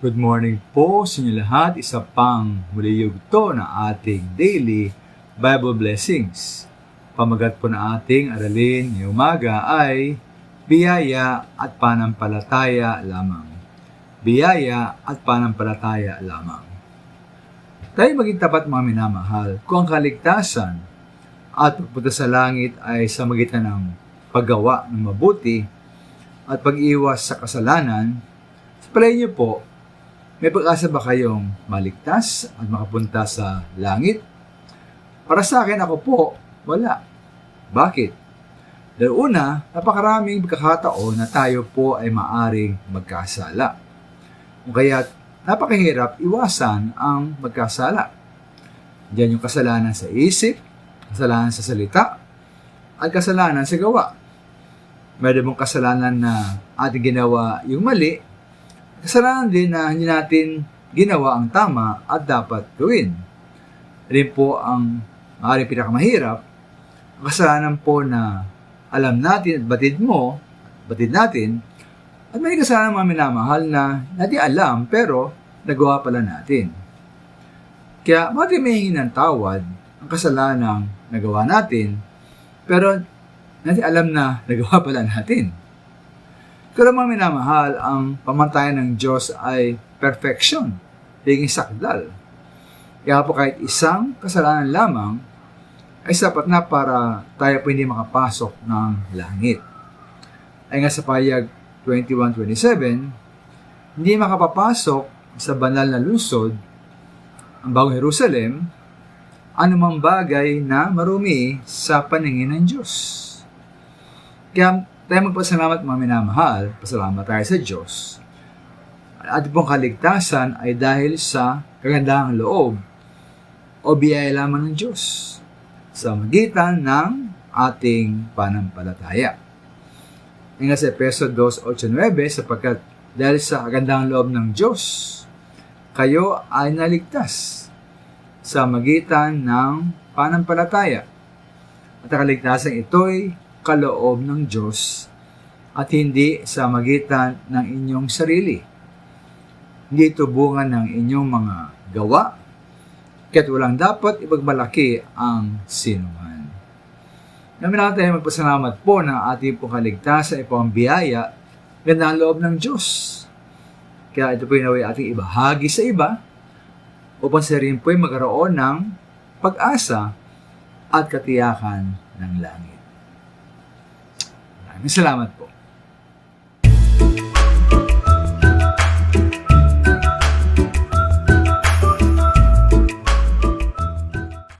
Good morning po sa inyo lahat. Isa pang muli yugto na ating daily Bible blessings. Pamagat po na ating aralin ngayong umaga ay biyaya at panampalataya lamang. Biyaya at panampalataya lamang. Tayo maging tapat mga minamahal kung ang kaligtasan at pagpunta sa langit ay sa magitan ng paggawa ng mabuti at pag-iwas sa kasalanan. Sa palagay niyo po, may pag-asa ba kayong maligtas at makapunta sa langit? Para sa akin, ako po, wala. Bakit? Dahil una, napakaraming pagkakataon na tayo po ay maaring magkasala. Kaya napakahirap iwasan ang magkasala. Diyan yung kasalanan sa isip, kasalanan sa salita, at kasalanan sa gawa. Meron mong kasalanan na ating ginawa yung mali, kasalanan din na hindi natin ginawa ang tama at dapat gawin. Rin po ang maaaring pinakamahirap, ang kasalanan po na alam natin at batid natin, at may kasalanan mga minamahal na natin alam pero nagawa pala natin. Kaya bakit may hingin ng tawad ang kasalanang nagawa natin pero natin alam na nagawa pala natin? Kaya mga minamahal, ang pamantayan ng Diyos ay perfection, higing sakdal. Kaya po kahit isang kasalanan lamang ay sapat na para tayo po hindi makapasok ng langit. Ay nga sa payag 21:27, hindi makapapasok sa banal na lungsod, ang bagong Jerusalem, anumang bagay na marumi sa paningin ng Diyos. Kaya tayo magpasalamat mga minamahal, pasalamat tayo sa Diyos. At pong kaligtasan ay dahil sa kagandahang loob o biyaya lamang ng Diyos sa magitan ng ating panampalataya. Nga sa Efeso 2:8-9, sapagkat dahil sa kagandahang loob ng Diyos, kayo ay naligtas sa magitan ng panampalataya. At ang kaligtasan ito'y kaloob ng Diyos at hindi sa magitan ng inyong sarili. Hindi ito bunga ng inyong mga gawa, kaya't walang dapat ipagmalaki ang sinuman. Namin natin tayo magpasalamat po na ating pong kaligtasan ay po ang biyaya, ganda ang loob ng Diyos. Kaya ito po yung naway ating ibahagi sa iba upang sa rin po ay magkaroon ng pag-asa at katiyakan ng langit. Maraming salamat po.